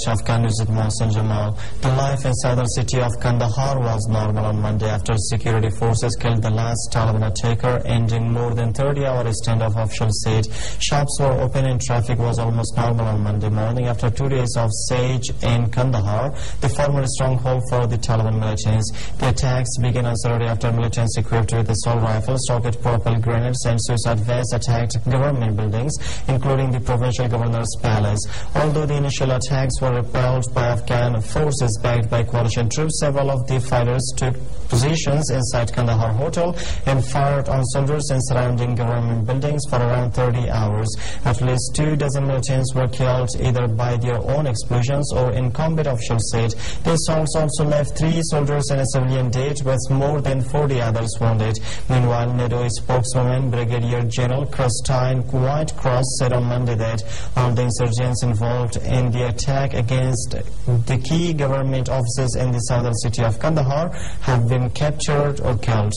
watch Afghan News with Mohsen Jamal. The life in southern city of Kandahar was normal on Monday after security forces killed the last Taliban attacker, ending more than 30-hour standoff, officials said. Shops were open and traffic was almost normal on Monday morning after 2 days of siege in Kandahar, the former stronghold for the Taliban militants. The attacks began on Saturday after militants equipped with assault rifles, rocket-propelled grenades and suicide vests attacked government buildings, including the provincial governor's palace. Although the initial attacks were repelled by Afghan forces backed by coalition troops, several of the fighters took positions inside Kandahar Hotel and fired on soldiers in surrounding government buildings for around 30 hours. At least 24 militants were killed either by their own explosions or in combat, officials said. The assaults also left 3 soldiers and a civilian dead, with more than 40 others wounded. Meanwhile, NATO spokeswoman Brigadier General Christine Whitecross said on Monday that all the insurgents involved in the attack against the key government offices in the southern city of Kandahar have been captured or killed.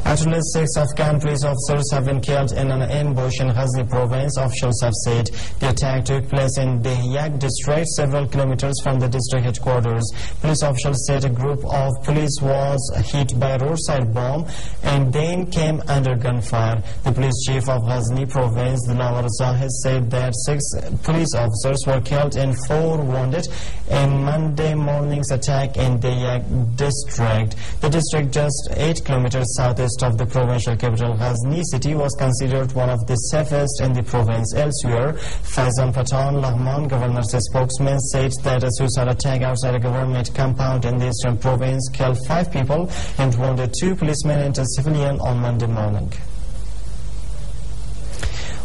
At least 6 Afghan police officers have been killed in an ambush in Ghazni province, officials have said. The attack took place in the Yak district, several kilometers from the district headquarters. Police officials said a group of police was hit by a roadside bomb and then came under gunfire. The police chief of Ghazni province, Dilawar Zahid, said that 6 police officers were killed and 4 wounded in Monday morning's attack in the Yak district. The district, just 8 kilometers southeast of the provincial capital Ghazni city, was considered one of the safest in the province. Elsewhere, Faizan Patan Lahman, governor's spokesman, said that a suicide attack outside a government compound in the eastern province killed 5 people and wounded 2 policemen and a civilian on Monday morning.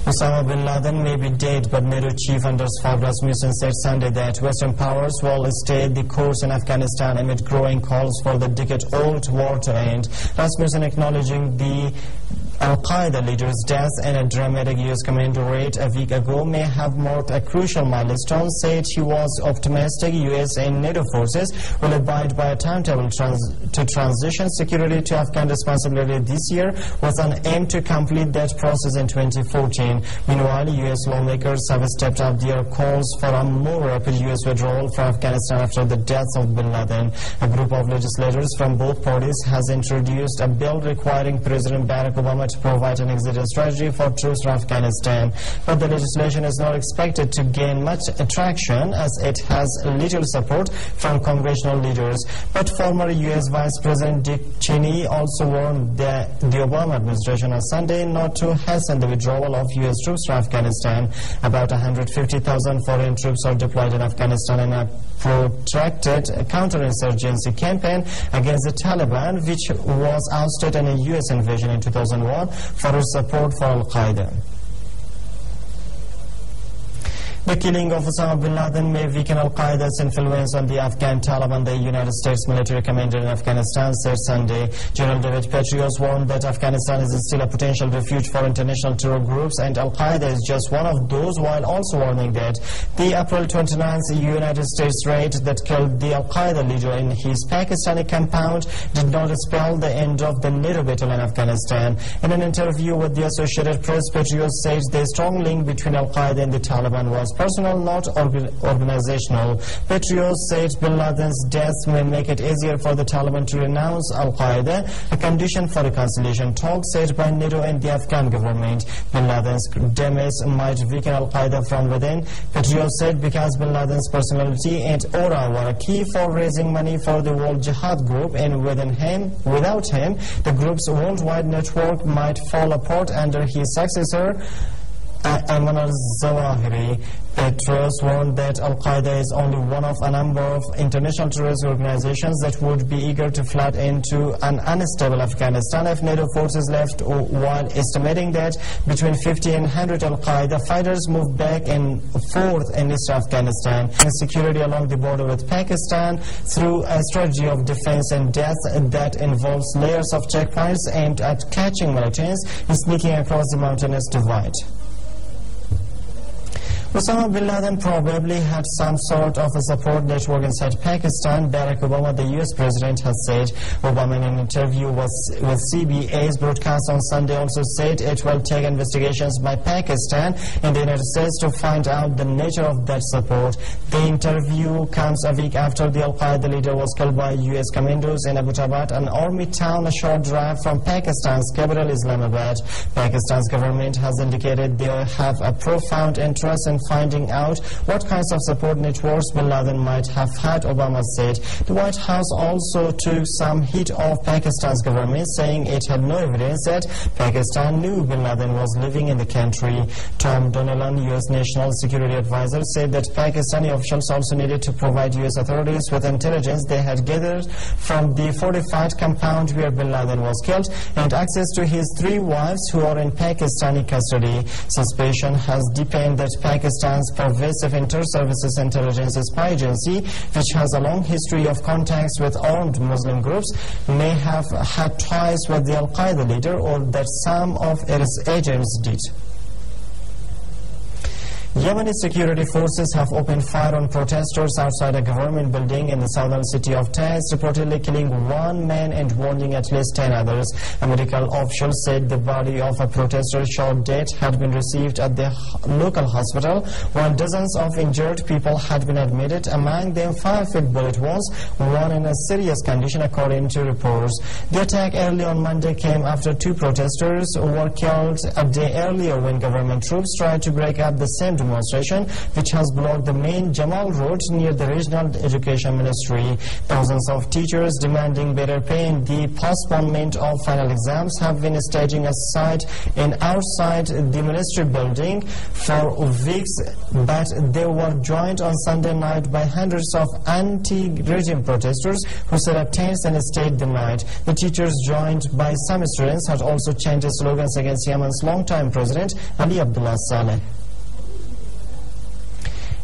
Osama bin Laden may be dead, but NATO chief Anders Fogh Rasmussen said Sunday that Western powers will stay the course in Afghanistan amid growing calls for the decade-old war to end. Rasmussen, acknowledging the Al-Qaeda leader's death in a dramatic U.S. commando raid a week ago, may have marked a crucial milestone, said he was optimistic U.S. and NATO forces will abide by a timetable to transition security to Afghan responsibility this year, with an aim to complete that process in 2014. Meanwhile, U.S. lawmakers have stepped up their calls for a more rapid U.S. withdrawal from Afghanistan after the death of bin Laden. A group of legislators from both parties has introduced a bill requiring President Barack Obama to provide an exit strategy for troops from Afghanistan. But the legislation is not expected to gain much traction, as it has little support from congressional leaders. But former U.S. Vice President Dick Cheney also warned the Obama administration on Sunday not to hasten the withdrawal of U.S. troops from Afghanistan. About 150,000 foreign troops are deployed in Afghanistan in a protracted counterinsurgency campaign against the Taliban, which was ousted in a U.S. invasion in 2001 for its support for Al-Qaeda. The killing of Osama bin Laden may weaken Al-Qaeda's influence on the Afghan Taliban, the United States military commander in Afghanistan said Sunday. General David Petraeus warned that Afghanistan is still a potential refuge for international terror groups, and Al-Qaeda is just one of those, while also warning that the April 29th United States raid that killed the Al-Qaeda leader in his Pakistani compound did not spell the end of the NATO battle in Afghanistan. In an interview with the Associated Press, Petraeus said the strong link between Al-Qaeda and the Taliban was personal, not organizational. Petraeus said bin Laden's death may make it easier for the Taliban to renounce Al-Qaeda, a condition for reconciliation talks said by NATO and the Afghan government. Bin Laden's demise might weaken Al-Qaeda from within, Petraeus said, because bin Laden's personality and aura were a key for raising money for the World Jihad Group, and without him, the group's worldwide network might fall apart under his successor, Ayman al-Zawahiri. Petraeus warned that Al-Qaeda is only one of a number of international terrorist organizations that would be eager to flood into an unstable Afghanistan if NATO forces left, while estimating that between 50 and 100 Al-Qaeda fighters moved back and forth in East Afghanistan. And security along the border with Pakistan through a strategy of defense and death that involves layers of checkpoints aimed at catching militants and sneaking across the mountainous divide. Osama bin Laden probably had some sort of a support network inside Pakistan. Barack Obama, the U.S. president, has said. Obama, in an interview with CBA's broadcast on Sunday, also said it will take investigations by Pakistan in the United States to find out the nature of that support. The interview comes a week after the Al-Qaeda leader was killed by U.S. commandos in Abbottabad, an army town a short drive from Pakistan's capital, Islamabad. Pakistan's government has indicated they have a profound interest in finding out what kinds of support networks bin Laden might have had, Obama said. The White House also took some heat off Pakistan's government, saying it had no evidence that Pakistan knew bin Laden was living in the country. Tom Donilon, U.S. National Security Advisor, said that Pakistani officials also needed to provide U.S. authorities with intelligence they had gathered from the fortified compound where bin Laden was killed and access to his 3 wives who are in Pakistani custody. Suspicion has deepened that Pakistan's pervasive inter-services intelligence spy agency, which has a long history of contacts with armed Muslim groups, may have had ties with the Al-Qaeda leader, or that some of its agents did. Yemeni security forces have opened fire on protesters outside a government building in the southern city of Taiz, reportedly killing 1 man and wounding at least 10 others. A medical official said the body of a protester shot dead had been received at the local hospital, while dozens of injured people had been admitted, among them 5 with bullet wounds, 1 in a serious condition, according to reports. The attack early on Monday came after 2 protesters were killed a day earlier when government troops tried to break up the same demonstration, which has blocked the main Jamal Road near the regional education ministry. Thousands of teachers demanding better pay and the postponement of final exams have been staging a site outside the ministry building for weeks, but they were joined on Sunday night by hundreds of anti-regime protesters who set up tents and stayed the night. The teachers, joined by some students, had also chanted slogans against Yemen's longtime president Ali Abdullah Saleh.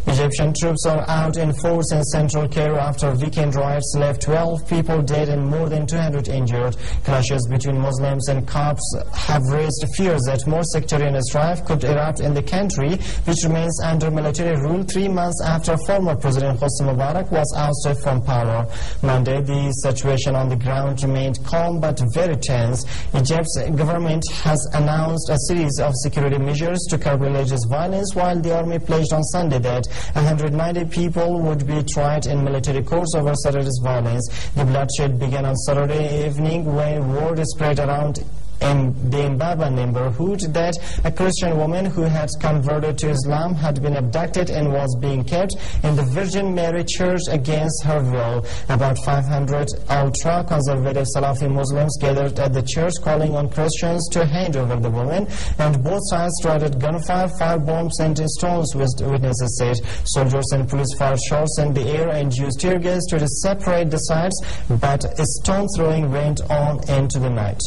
Egyptian troops are out in force in central Cairo after weekend riots left 12 people dead and more than 200 injured. Clashes between Muslims and Copts have raised fears that more sectarian strife could erupt in the country, which remains under military rule 3 months after former President Hosni Mubarak was ousted from power. Monday, the situation on the ground remained calm but very tense. Egypt's government has announced a series of security measures to curb religious violence, while the army pledged on Sunday that 190 people would be tried in military courts over Saturday's violence. The bloodshed began on Saturday evening when word spread around in the Mbaba neighborhood that a Christian woman who had converted to Islam had been abducted and was being kept in the Virgin Mary Church against her will. About 500 ultra-conservative Salafi Muslims gathered at the church, calling on Christians to hand over the woman, and both sides started gunfire, firebombs and stones, witnesses said. Soldiers and police fired shots in the air and used tear gas to separate the sides, but stone throwing went on into the night.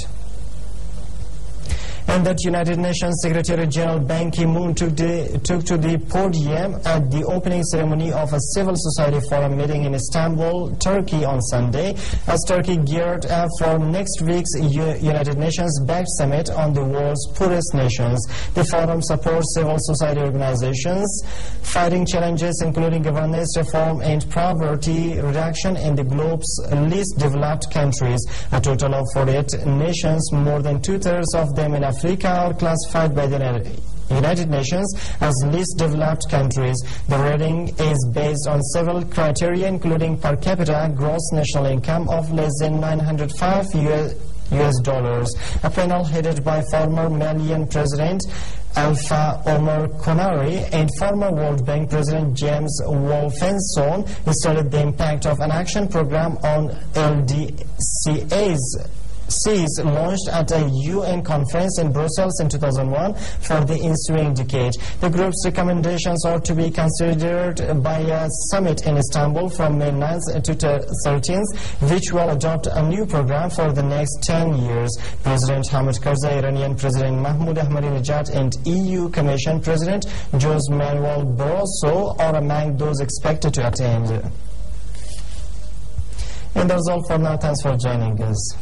And that United Nations Secretary General Ban Ki-moon took to the podium at the opening ceremony of a civil society forum meeting in Istanbul, Turkey on Sunday, as Turkey geared up for next week's United Nations-backed summit on the world's poorest nations. The forum supports civil society organizations fighting challenges including governance reform and poverty reduction in the globe's least developed countries. A total of 48 nations, more than 2/3 of them in Africa, are classified by the United Nations as least developed countries. The rating is based on several criteria, including per capita gross national income of less than $905. A panel headed by former Malian President Alpha Omar Konaré and former World Bank President James Wolfensohn studied the impact of an action program on LDCA's launched at a UN conference in Brussels in 2001 for the ensuing decade. The group's recommendations are to be considered by a summit in Istanbul from May 9th to 13th, which will adopt a new program for the next 10 years. President Hamid Karzai, Iranian President Mahmoud Ahmadinejad, and EU Commission President Jose Manuel Barroso are among those expected to attend. And that's all for now. Thanks for joining us.